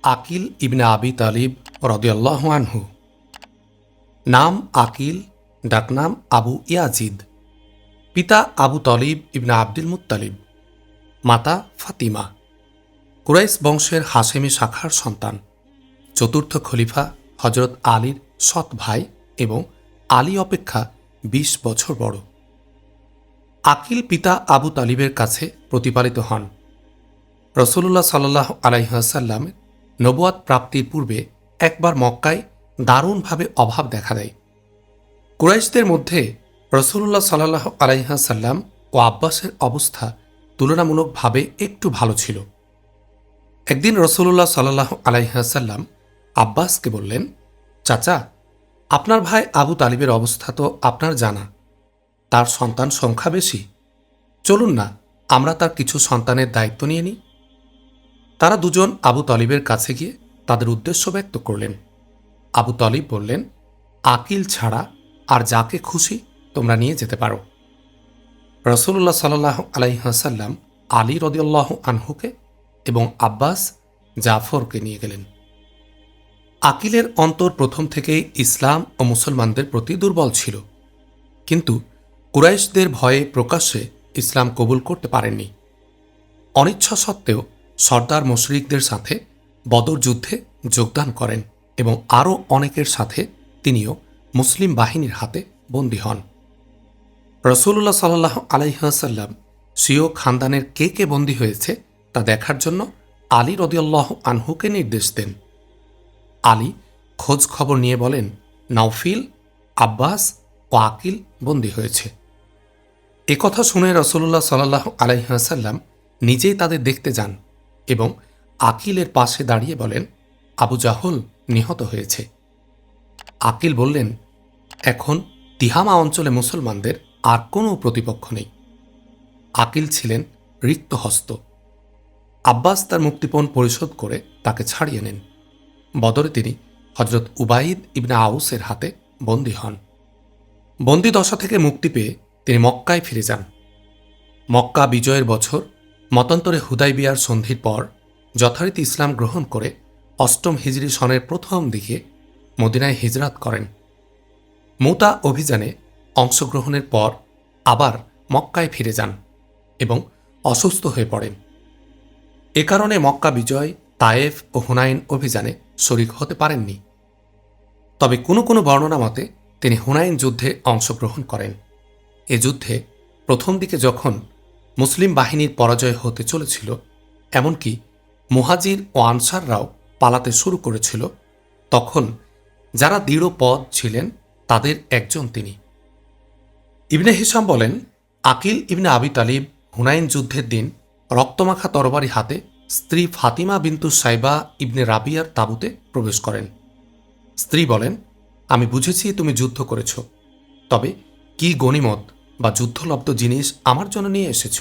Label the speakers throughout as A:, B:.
A: আকিল ইবনে আবি তালিব রাদিয়াল্লাহু আনহু। নাম আকিল, ডাকনাম আবু ইয়াজিদ। পিতা আবু তলিব ইবনে আব্দুল মুত্তালিব, মাতা ফাতিমা। কুরাইশ বংশের হাশেমি শাখার সন্তান। চতুর্থ খলিফা হজরত আলীর সৎ ভাই এবং আলী অপেক্ষা ২০ বছর বড়। আকিল পিতা আবু তালিবের কাছে প্রতিপালিত হন। রাসূলুল্লাহ সাল্লাল্লাহু আলাইহি ওয়াসাল্লাম নবুয়াত প্রাপ্তির পূর্বে একবার মক্কায় দারুণভাবে অভাব দেখা দেয়। কুরাইশদের মধ্যে রাসূলুল্লাহ সাল্লাল্লাহু আলাইহি ওয়াসাল্লাম ও আব্বাসের অবস্থা তুলনামূলকভাবে একটু ভালো ছিল। একদিন রাসূলুল্লাহ সাল্লাল্লাহু আলাইহি ওয়াসাল্লাম আব্বাসকে বললেন, চাচা, আপনার ভাই আবু তালিবের অবস্থা তো আপনার জানা। তার সন্তান সংখ্যা বেশি। চলুন না, আমরা তার কিছু সন্তানের দায়িত্ব নিয়ে নিই। তারা দুজন আবু তালিবের কাছে গিয়ে তাদের উদ্দেশ্য ব্যক্ত করলেন। আবু তালিব বললেন, আকিল ছাড়া আর যাকে খুশি তোমরা নিয়ে যেতে পারো। রাসূলুল্লাহ সাল্লাল্লাহু আলাইহি ওয়াসাল্লাম আলী রাদিয়াল্লাহু আনহুকে এবং আব্বাস জাফরকে নিয়ে গেলেন। আকিলের অন্তর প্রথম থেকেই ইসলাম ও মুসলমানদের প্রতি দুর্বল ছিল, কিন্তু কুরাইশদের ভয়ে প্রকাশ্যে ইসলাম কবুল করতে পারেননি। অনিচ্ছা সত্ত্বেও সর্দার মুশরিকদের সাথে বদর যুদ্ধে যোগদান করেন এবং আরও অনেকের সাথে তিনিও মুসলিম বাহিনীর হাতে বন্দী হন। রাসূলুল্লাহ সাল্লাল্লাহু আলাইহি ওয়াসাল্লাম স্বীয় খানদানের কে কে বন্দী হয়েছে তা দেখার জন্য আলী রাদিয়াল্লাহু আনহুকে নির্দেশ দেন। আলী খোঁজ খবর নিয়ে বলেন, নাওফিল, আব্বাস ও আকিল বন্দী হয়েছে। একথা শুনে রাসূলুল্লাহ সাল্লাল্লাহু আলাইহি ওয়াসাল্লাম নিজেই তাদের দেখতে যান এবং আকিলের পাশে দাঁড়িয়ে বলেন, আবু জাহল নিহত হয়েছে। আকিল বললেন, এখন তিহামা অঞ্চলে মুসলমানদের আর কোনো প্রতিপক্ষ নেই। আকিল ছিলেন রিক্ত হস্ত। আব্বাস তার মুক্তিপণ পরিশোধ করে তাকে ছাড়িয়ে নেন। বদরে তিনি হজরত উবাইদ ইবনে আউসের হাতে বন্দী হন। বন্দী দশা থেকে মুক্তি পেয়ে তিনি মক্কায় ফিরে যান। মক্কা বিজয়ের বছর মতান্তরে হুদাইবিয়ার সন্ধির পর যথারীতি ইসলাম গ্রহণ করে ৮ম হিজরি সনের প্রথম দিকে মদিনায় হিজরাত করেন। মুতা অভিযানে অংশগ্রহণের পর আবার মক্কায় ফিরে যান এবং অসুস্থ হয়ে পড়েন। এ কারণে মক্কা বিজয়, তায়েফ ও হুনাইন অভিযানে শরিক হতে পারেননি। তবে কোনো কোনো বর্ণনা মতে তিনি হুনাইন যুদ্ধে অংশগ্রহণ করেন। এ যুদ্ধে প্রথম দিকে যখন মুসলিম বাহিনীর পরাজয় হতে চলেছিল, এমনকি মুহাজির ও আনসাররাও পালাতে শুরু করেছিল, তখন যারা দৃঢ় পদ ছিলেন তাদের একজন তিনি। ইবনে হিশাম বলেন, আকিল ইবনে আবি তালিব হুনাইন যুদ্ধের দিন রক্তমাখা তরবারি হাতে স্ত্রী ফাতিমা বিনতু সাইবা ইবনে রাবিয়ার তাঁবুতে প্রবেশ করেন। স্ত্রী বলেন, আমি বুঝেছি তুমি যুদ্ধ করেছ, তবে কি গনিমত বা যুদ্ধলব্ধ জিনিস আমার জন্য নিয়ে এসেছ?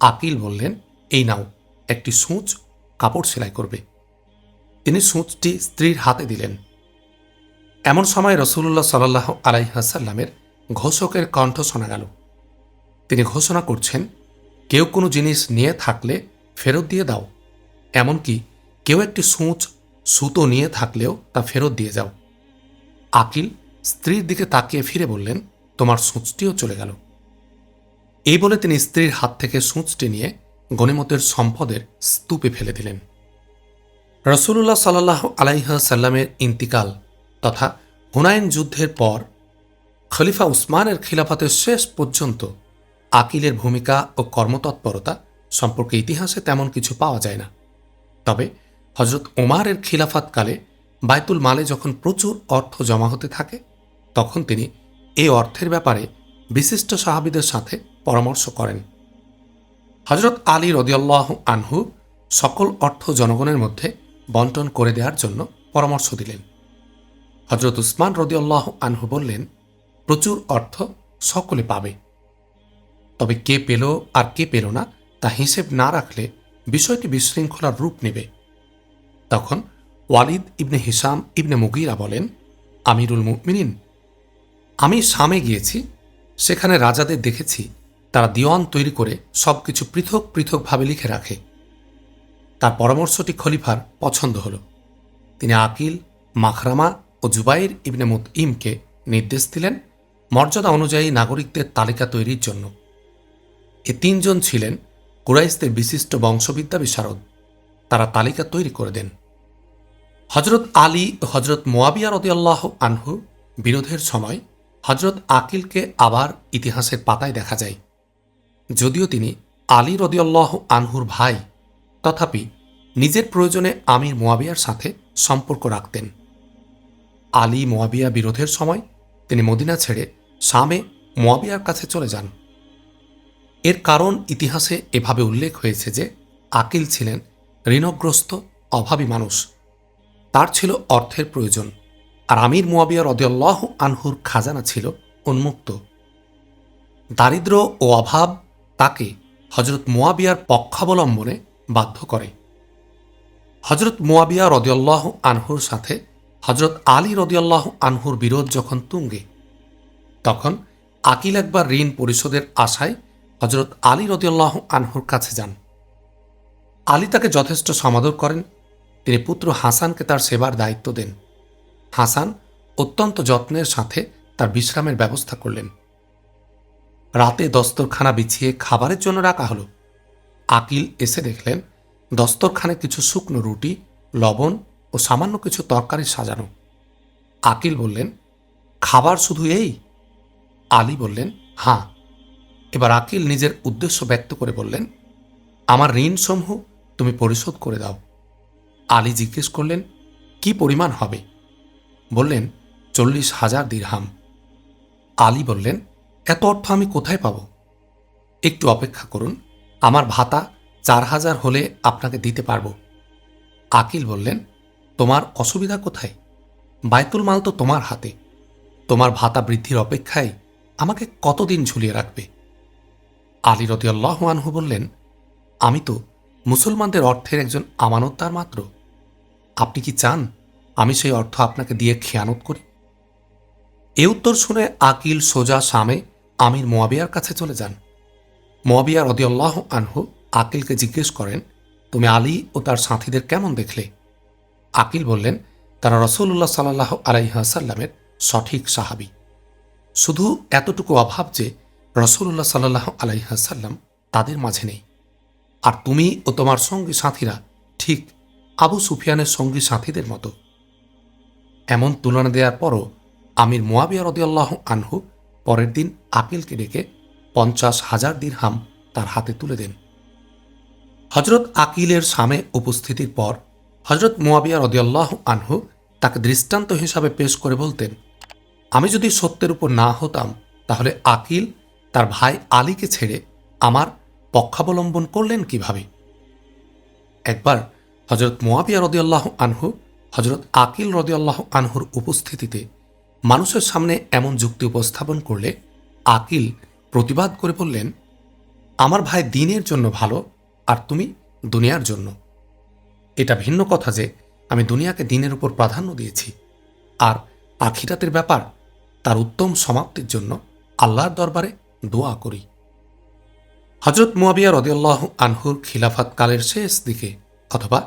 A: আকিল বললেন, এই নাও, একটি সূঁচ, কাপড় সেলাই করবে। তিনি সূঁচটি স্ত্রীর হাতে দিলেন। এমন সময় রাসূলুল্লাহ সাল্লাল্লাহু আলাইহি ওয়াসাল্লামের ঘোষকের কণ্ঠ শোনা গেল। তিনি ঘোষণা করছেন, কেউ কোনো জিনিস নিয়ে থাকলে ফেরত দিয়ে দাও, এমনকি কেউ একটি সূঁচ, সুতো নিয়ে থাকলেও তা ফেরত দিয়ে যাও। আকিল স্ত্রীর দিকে তাকিয়ে ফিরে বললেন, তোমার সূঁচটিও চলে গেল। এই বলে তিনি স্ত্রীর হাত থেকে সূঁচটি নিয়ে গনিমতের সম্পদের স্তূপে ফেলে দিলেন। রাসূলুল্লাহ সাল্লাল্লাহু আলাইহি ওয়াসাল্লামের ইন্তিকাল তথা হুনাইন যুদ্ধের পর খলিফা উসমানের খিলাফতের শেষ পর্যন্ত আকিলের ভূমিকা ও কর্মতৎপরতা সম্পর্কে ইতিহাসে তেমন কিছু পাওয়া যায় না। তবে হজরত ওমারের খিলাফতকালে বাইতুল মালে যখন প্রচুর অর্থ জমা হতে থাকে, তখন তিনি এই অর্থের ব্যাপারে বিশিষ্ট সাহাবীদের সাথে পরামর্শ করেন। হজরত আলী রাদিয়াল্লাহু আনহু সকল অর্থ জনগণের মধ্যে বন্টন করে দেওয়ার জন্য পরামর্শ দিলেন। হজরত উসমান রাদিয়াল্লাহু আনহু বললেন, প্রচুর অর্থ সকলে পাবে, তবে কে পেল আর কে পেল না তা হিসেব না রাখলে বিষয়টি বিশৃঙ্খলার রূপ নেবে। তখন ওয়ালিদ ইবনে হিশাম ইবনে মুগীরা বলেন, আমিরুল মুমিনিন, আমি শামে গিয়েছি, সেখানে রাজাদের দেখেছি তারা দিওয়ান তৈরি করে সবকিছু পৃথক পৃথকভাবে লিখে রাখে। তার পরামর্শটি খলিফার পছন্দ হল। তিনি আকিল, মাখরামা ও জুবাইর ইবনে মুতঈমকে নির্দেশ দিলেন মর্যাদা অনুযায়ী নাগরিকদের তালিকা তৈরির জন্য। এ তিনজন ছিলেন কুরাইশদের বিশিষ্ট বংশবিদ্যা বিশারদ। তারা তালিকা তৈরি করে দেন। হজরত আলী ও হজরত মুয়াবিয়া রাদিয়াল্লাহু আনহু বিরোধের সময় হজরত আকিলকে আবার ইতিহাসের পাতায় দেখা যায়। যদিও তিনি আলী রাদিয়াল্লাহু আনহুর ভাই, তথাপি নিজের প্রয়োজনে আমির মুয়াবিয়ার সাথে সম্পর্ক রাখতেন। আলী মুয়াবিয়া বিরোধের সময় তিনি মদিনা ছেড়ে শামে মুয়াবিয়ার কাছে চলে যান। এর কারণ ইতিহাসে এভাবে উল্লেখ হয়েছে যে আকিল ছিলেন ঋণগ্রস্ত, অভাবী মানুষ। তার ছিল অর্থের প্রয়োজন, আর আমির মুয়াবিয়া রাদিয়াল্লাহু আনহুর খাজানা ছিল উন্মুক্ত। দারিদ্র্য ও অভাব তাকে হজরত মুয়াবিয়ার পক্ষাবলম্বনে বাধ্য করে। হজরত মুয়াবিয়া রাদিয়াল্লাহু আনহুর সাথে হজরত আলী রাদিয়াল্লাহু আনহুর বিরোধ যখন তুঙ্গে, তখন আকিল একবার ঋণ পরিশোধের আশায় হজরত আলী রাদিয়াল্লাহু আনহুর কাছে যান। আলী তাকে যথেষ্ট সমাদর করেন। তিনি পুত্র হাসানকে তার সেবার দায়িত্ব দেন। হাসান অত্যন্ত যত্নের সাথে তার বিশ্রামের ব্যবস্থা করলেন। রাতে দস্তরখানা বিছিয়ে খাবারের জন্য রাখা হল। আকিল এসে দেখলেন দস্তরখানে কিছু শুকনো রুটি, লবণ ও সামান্য কিছু তরকারি সাজানো। আকিল বললেন, খাবার শুধু এই? আলী বললেন, হাঁ। এবার আকিল নিজের উদ্দেশ্য ব্যক্ত করে বললেন, আমার ঋণসমূহ তুমি পরিশোধ করে দাও। আলী জিজ্ঞেস করলেন, কি পরিমাণ হবে? বললেন, 40,000 দিরহাম। আলী বললেন, এত অর্থ আমি কোথায় পাব? একটু অপেক্ষা করুন, আমার ভাতা 4,000 হলে আপনাকে দিতে পারব। আকিল বললেন, তোমার অসুবিধা কোথায়? বায়তুল মাল তো তোমার হাতে। তোমার ভাতা বৃদ্ধির অপেক্ষায় আমাকে কতদিন ঝুলিয়ে রাখবে? আলী রাদিয়াল্লাহু আনহু বললেন, আমি তো মুসলমানদের অর্থের একজন আমানতদার মাত্র। আপনি কি চান আমি সেই অর্থ আপনাকে দিয়ে খেয়ানত করি? এ উত্তর শুনে আকিল সোজা শামে আমির মুয়াবিয়ার কাছে চলে যান। মুয়াবিয়া রাদিয়াল্লাহু আনহু আকিলকে জিজ্ঞেস করেন, তুমি আলী ও তার সাথীদের কেমন দেখলে? আকিল বললেন, তারা রাসূলুল্লাহ সাল্লাল্লাহু আলাইহি ওয়াসাল্লামের সঠিক সাহাবী। শুধু এতটুকু অভাব যে রাসূলুল্লাহ সাল্লাল্লাহু আলাইহি ওয়াসাল্লাম তাদের মাঝে নেই। আর তুমি ও তোমার সঙ্গী সাথীরা ঠিক আবু সুফিয়ানের সঙ্গী সাথীদের মতো। এমন তুলনা দেওয়ার পরও আমির মুয়াবিয়া রাদিয়াল্লাহু আনহু পরের দিন আকিলকে ডেকে 50,000 দিরহাম তার হাতে তুলে দেন। হজরত আকিলের সামনে উপস্থিতির পর হজরত মুয়াবিয়া রাদিয়াল্লাহু আনহু তাকে দৃষ্টান্ত হিসাবে পেশ করে বলতেন, আমি যদি সত্যের উপর না হতাম তাহলে আকিল তার ভাই আলীকে ছেড়ে আমার পক্ষাবলম্বন করলেন কিভাবে? একবার হজরত মুয়াবিয়া রাদিয়াল্লাহু আনহু হজরত আকিল রাদিয়াল্লাহু আনহুর উপস্থিতিতে মানুষের সামনে এমন যুক্তি উপস্থাপন করলে আকিল প্রতিবাদ করে বললেন, আমার ভাই দ্বীনের জন্য ভালো, আর তুমি দুনিয়ার জন্য। এটা ভিন্ন কথা যে আমি দুনিয়াকে দ্বীনের উপর প্রাধান্য দিয়েছি, আর আখিরাতের ব্যাপার তার উত্তম সমাপ্তির জন্য আল্লাহর দরবারে দোয়া করি। হজরত মুয়াবিয়া রাদিয়াল্লাহু আনহুর খিলাফত কালের শেষ দিকে অথবা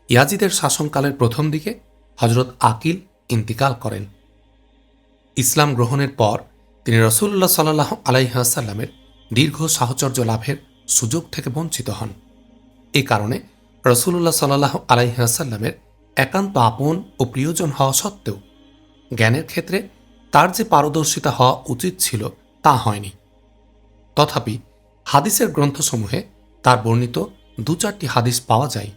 A: ইয়াজিদের শাসনকালের প্রথম দিকে হজরত আকিল ইন্তিকাল করেন। ইসলাম গ্রহণের পর তিনি রাসূলুল্লাহ সাল্লাল্লাহু আলাইহি ওয়াসাল্লামের দীর্ঘ সাহচর্য লাভের সুযোগ থেকে বঞ্চিত হন। এ কারণে রাসূলুল্লাহ সাল্লাল্লাহু আলাইহি ওয়াসাল্লামের একান্ত আপন ও প্রিয়জন হওয়া সত্ত্বেও জ্ঞানের ক্ষেত্রে তার যে পারদর্শিতা হওয়া উচিত ছিল তা হয়নি। তথাপি হাদিসের গ্রন্থসমূহে তার বর্ণিত 2-4টি হাদিস পাওয়া যায়।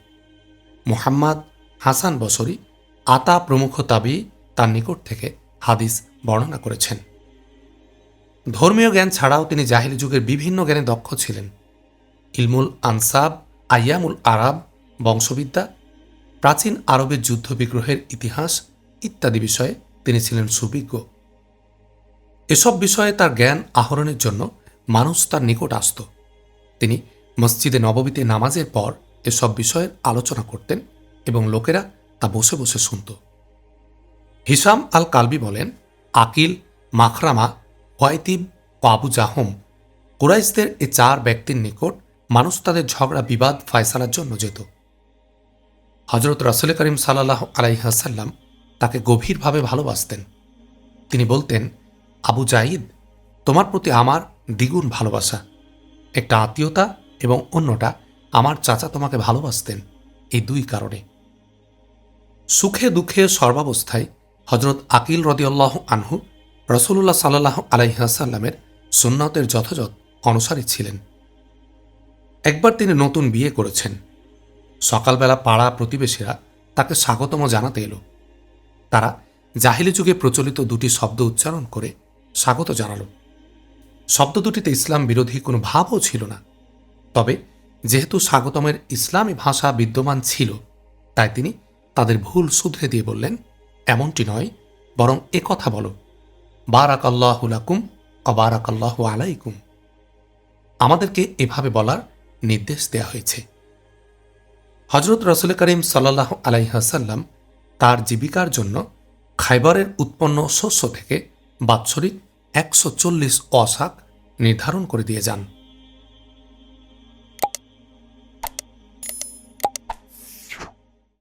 A: মুহাম্মদ, হাসান বসরি, আতা প্রমুখ তাবী তার নিকট থেকে হাদিস বর্ণনা করেছেন। ধর্মীয় জ্ঞান ছাড়াও তিনি জাহিলি যুগের বিভিন্ন জ্ঞানে দক্ষ ছিলেন। ইলমুল আনসাব, আইয়ামুল আরাব, বংশবিদ্যা, প্রাচীন আরবের যুদ্ধ বিগ্রহের ইতিহাস ইত্যাদি বিষয়ে তিনি ছিলেন সুবিজ্ঞ। এসব বিষয়ে তার জ্ঞান আহরণের জন্য মানুষ তার নিকট আসত। তিনি মসজিদে নববীতে নামাজের পর এসব বিষয়ের আলোচনা করতেন এবং লোকেরা তা বসে বসে শুনত। হিসাম আল কালবি বলেন, আকিল, মাখরামা, ওয়াইতিব ও আবু জাহম কুরাইশদের এ 4 ব্যক্তির নিকট মানুষ তাদের ঝগড়া বিবাদ ফায়সালার জন্য যেত। হজরত রাসূল করিম সাল্লাল্লাহু আলাইহি ওয়াসাল্লাম তাকে গভীরভাবে ভালোবাসতেন। তিনি বলতেন, আবু জাইদ, তোমার প্রতি আমার দ্বিগুণ ভালোবাসা। একটা আত্মীয়তা এবং অন্যটা আমার চাচা তোমাকে ভালোবাসতেন এই দুই কারণে। সুখে দুঃখে সর্বাবস্থায় হজরত আকিল রাদিয়াল্লাহু আনহু রাসূলুল্লাহ সাল্লাল্লাহু আলাইহি ওয়াসাল্লামের সুন্নতের যথাযথ অনুসারী ছিলেন। একবার তিনি নতুন বিয়ে করেছেন। সকালবেলা পাড়া প্রতিবেশীরা তাকে স্বাগতম জানাতে এলো। তারা জাহিলি যুগে প্রচলিত দুটি শব্দ উচ্চারণ করে স্বাগত জানাল। শব্দ দুটিতে ইসলাম বিরোধী কোনো ভাবও ছিল না। তবে যেহেতু স্বাগতমের ইসলামী ভাষা বিদ্যমান ছিল, তাই তিনি তাদের ভুল শুধরে দিয়ে বললেন, এমনটি নয়, বরং এ কথা বলো, বারাকাল্লাহু লাকুম ওয়া বারাকাল্লাহু আলাইকুম। আমাদেরকে এভাবে বলার নির্দেশ দেয়া হয়েছে। হজরত রাসূল করিম সাল্লাল্লাহু আলাইহি ওয়াসাল্লাম তার জীবিকার জন্য খায়বরের উৎপন্ন শস্য থেকে বাৎসরিক 140 ওয়াসাক নির্ধারণ করে দিয়ে যান।